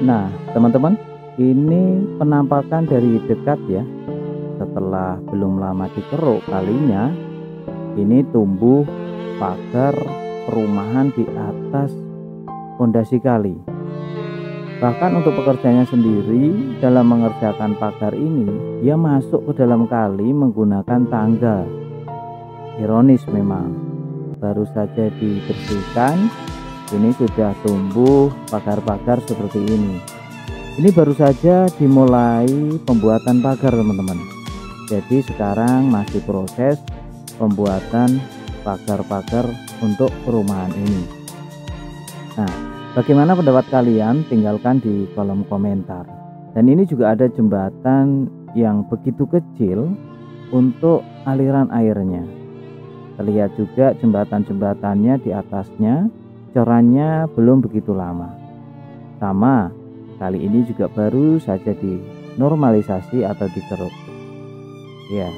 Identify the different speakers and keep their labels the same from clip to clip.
Speaker 1: Nah, teman-teman, ini penampakan dari dekat ya. Setelah belum lama dikeruk kalinya, ini tumbuh pagar perumahan di atas fondasi kali. Bahkan untuk pekerjanya sendiri dalam mengerjakan pagar ini, dia masuk ke dalam kali menggunakan tangga. Ironis memang, baru saja dibersihkan, ini sudah tumbuh pagar-pagar seperti ini. Ini baru saja dimulai pembuatan pagar, teman-teman. Jadi sekarang masih proses pembuatan pagar-pagar untuk perumahan ini. Nah, bagaimana pendapat kalian? Tinggalkan di kolom komentar. Dan ini juga ada jembatan yang begitu kecil untuk aliran airnya. Terlihat juga jembatan-jembatannya di atasnya, corannya belum begitu lama. Sama, kali ini juga baru saja dinormalisasi atau dikeruk. Ya,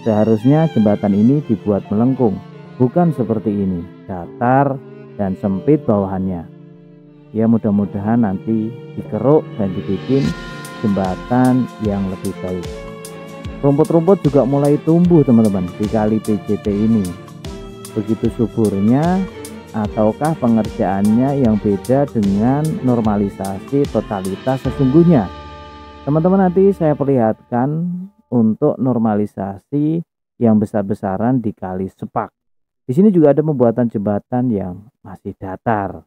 Speaker 1: seharusnya jembatan ini dibuat melengkung, bukan seperti ini, datar dan sempit bawahannya. Ya, mudah-mudahan nanti dikeruk dan dibikin jembatan yang lebih baik. Rumput-rumput juga mulai tumbuh, teman-teman, di kali PJT ini. Begitu suburnya, ataukah pengerjaannya yang beda dengan normalisasi totalitas sesungguhnya? Teman-teman, nanti saya perlihatkan untuk normalisasi yang besar-besaran di kali Sepak. Di sini juga ada pembuatan jembatan yang masih datar.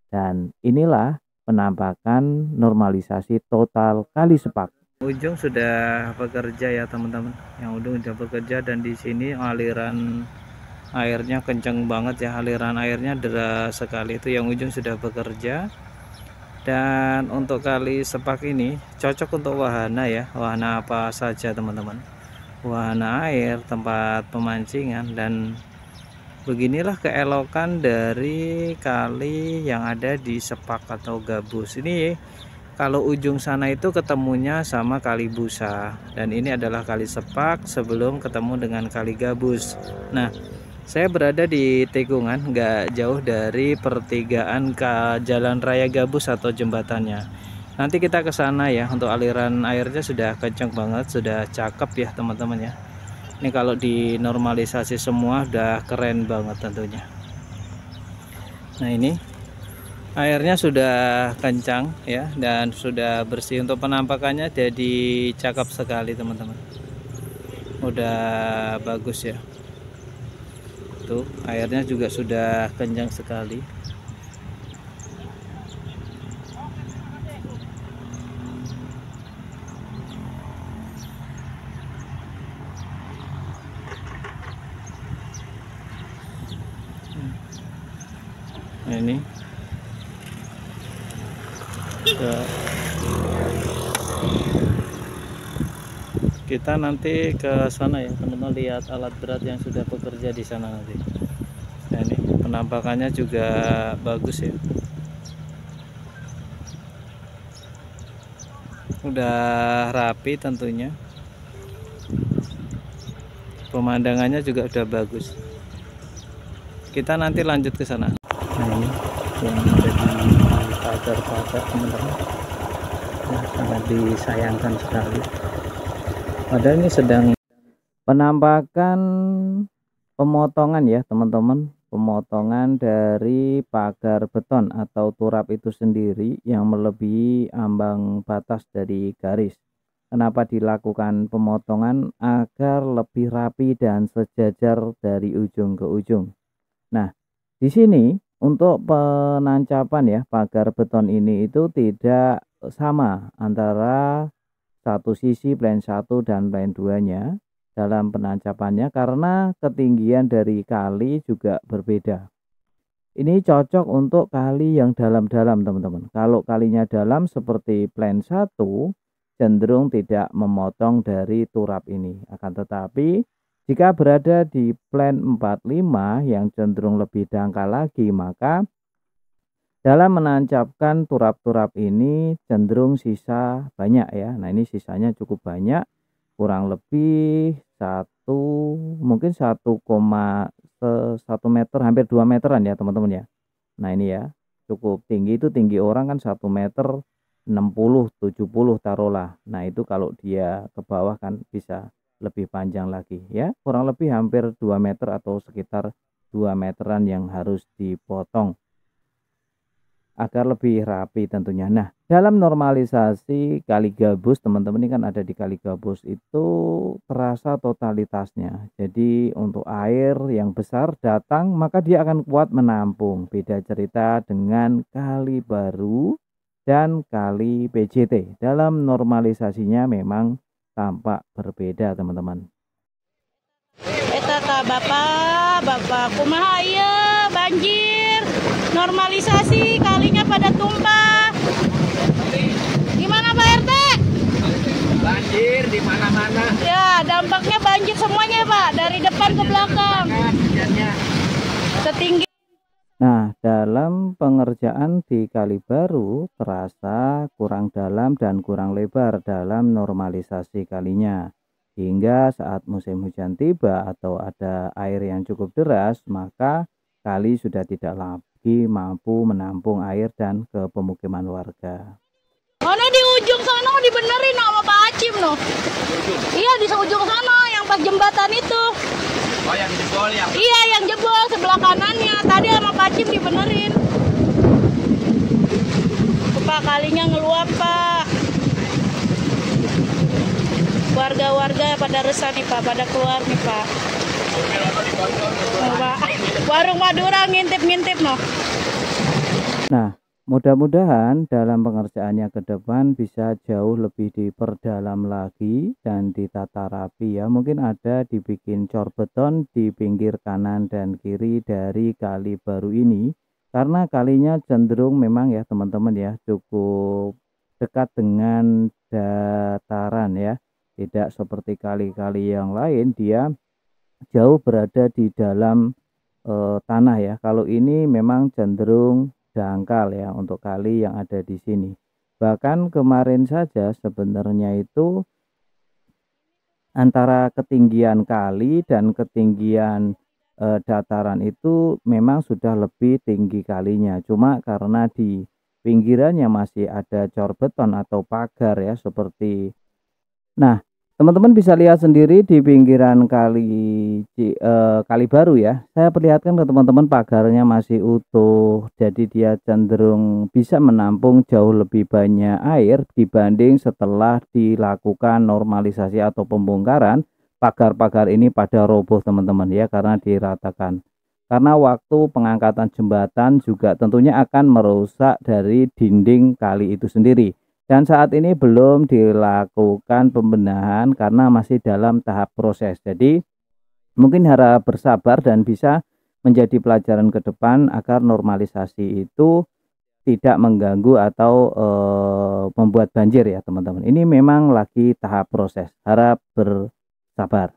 Speaker 1: Dan inilah penampakan normalisasi total kali Sepak. Ujung sudah bekerja ya, teman-teman. Yang ujung sudah bekerja, dan di sini aliran airnya kencang banget ya, aliran airnya deras sekali. Itu yang ujung sudah bekerja. Dan untuk kali Sepak ini cocok untuk wahana ya, wahana apa saja, teman-teman. Wahana air, tempat pemancingan, dan beginilah keelokan dari kali yang ada di Sepak atau Gabus ini. Kalau ujung sana itu ketemunya sama kali Busa, dan ini adalah kali Sepak sebelum ketemu dengan kali Gabus. Nah, saya berada di tikungan nggak jauh dari pertigaan ke Jalan Raya Gabus atau jembatannya. Nanti kita ke sana ya. Untuk aliran airnya sudah kencang banget, sudah cakep ya, teman-teman ya. Ini kalau dinormalisasi semua udah keren banget tentunya. Nah, ini airnya sudah kencang ya, dan sudah bersih. Untuk penampakannya jadi cakep sekali, teman-teman. Udah bagus ya. Tuh, airnya juga sudah kencang sekali. Nah, ini kita nanti ke sana ya, teman-teman. Lihat alat berat yang sudah bekerja di sana nanti. Nah, ini penampakannya juga bagus ya. Udah rapi tentunya. Pemandangannya juga udah bagus. Kita nanti lanjut ke sana. Nah, ini yang ada di pagar-pagar, teman-teman. Nah, sangat disayangkan sekali. Padahal ini sedang penampakan pemotongan ya, teman-teman. Pemotongan dari pagar beton atau turap itu sendiri yang melebihi ambang batas dari garis. Kenapa dilakukan pemotongan? Agar lebih rapi dan sejajar dari ujung ke ujung. Nah, di sini untuk penancapan ya, pagar beton ini itu tidak sama antara satu sisi plan 1 dan plan 2-nya dalam penancapannya, karena ketinggian dari kali juga berbeda. Ini cocok untuk kali yang dalam-dalam, teman-teman. Kalau kalinya dalam seperti plan 1, cenderung tidak memotong dari turap ini. Akan tetapi jika berada di plan 45 yang cenderung lebih dangkal lagi, maka dalam menancapkan turap-turap ini cenderung sisa banyak ya. Nah, ini sisanya cukup banyak, kurang lebih mungkin 1,1 meter, hampir 2 meteran ya, teman-teman ya. Nah, ini ya cukup tinggi, itu tinggi orang kan 1 meter 60-70 taruhlah. Nah itu kalau dia ke bawah kan bisa lebih panjang lagi ya, kurang lebih hampir 2 meter atau sekitar 2 meteran yang harus dipotong agar lebih rapi tentunya. Nah, dalam normalisasi kali gabus, teman-teman ini kan ada di kali gabus itu terasa totalitasnya. Jadi untuk air yang besar datang maka dia akan kuat menampung. Beda cerita dengan kali baru dan kali PJT. Dalam normalisasinya memang tampak berbeda, teman-teman.
Speaker 2: Eta bapak kumaha ieu banjir, normalisasi kalinya pada tumpah. Gimana Pak RT?
Speaker 3: Banjir di mana-mana.
Speaker 2: Ya, dampaknya banjir semuanya Pak, dari depan ke belakang. Setinggi.
Speaker 1: Nah, dalam pengerjaan di Kali Baru terasa kurang dalam dan kurang lebar dalam normalisasi kalinya. Hingga saat musim hujan tiba atau ada air yang cukup deras, maka kali sudah tidak lagi mampu menampung air dan ke pemukiman warga.
Speaker 2: Ono di ujung sana dibenerin sama Pak Acim no. Iya di ujung sana yang pas jembatan itu.
Speaker 3: Oh yang jebol ya?
Speaker 2: Iya yang jebol sebelah kanannya. Tadi sama Pak Acim dibenerin. Pak kalinya ngeluap Pak. Warga-warga pada resah nih Pak, pada keluar nih Pak. Oh, Pak. Warung Madura ngintip-ngintip no.
Speaker 1: Nah, mudah-mudahan dalam pengerjaannya ke depan bisa jauh lebih diperdalam lagi dan ditata rapi ya. Mungkin ada dibikin cor beton di pinggir kanan dan kiri dari kali baru ini. Karena kalinya cenderung memang ya teman-teman ya cukup dekat dengan dataran ya. Tidak seperti kali-kali yang lain dia jauh berada di dalam tanah ya. Kalau ini memang cenderung dangkal ya untuk kali yang ada di sini. Bahkan kemarin saja sebenarnya itu antara ketinggian kali dan ketinggian dataran itu memang sudah lebih tinggi kalinya. Cuma karena di pinggirannya masih ada cor beton atau pagar ya seperti. Nah, teman-teman bisa lihat sendiri di pinggiran kali baru ya. Saya perlihatkan ke teman-teman pagarnya masih utuh. Jadi dia cenderung bisa menampung jauh lebih banyak air dibanding setelah dilakukan normalisasi atau pembongkaran. Pagar-pagar ini pada roboh teman-teman ya karena diratakan. Karena waktu pengangkatan jembatan juga tentunya akan merusak dari dinding kali itu sendiri. Dan saat ini belum dilakukan pembenahan karena masih dalam tahap proses. Jadi mungkin harap bersabar dan bisa menjadi pelajaran ke depan agar normalisasi itu tidak mengganggu atau membuat banjir ya teman-teman. Ini memang lagi tahap proses. Harap bersabar.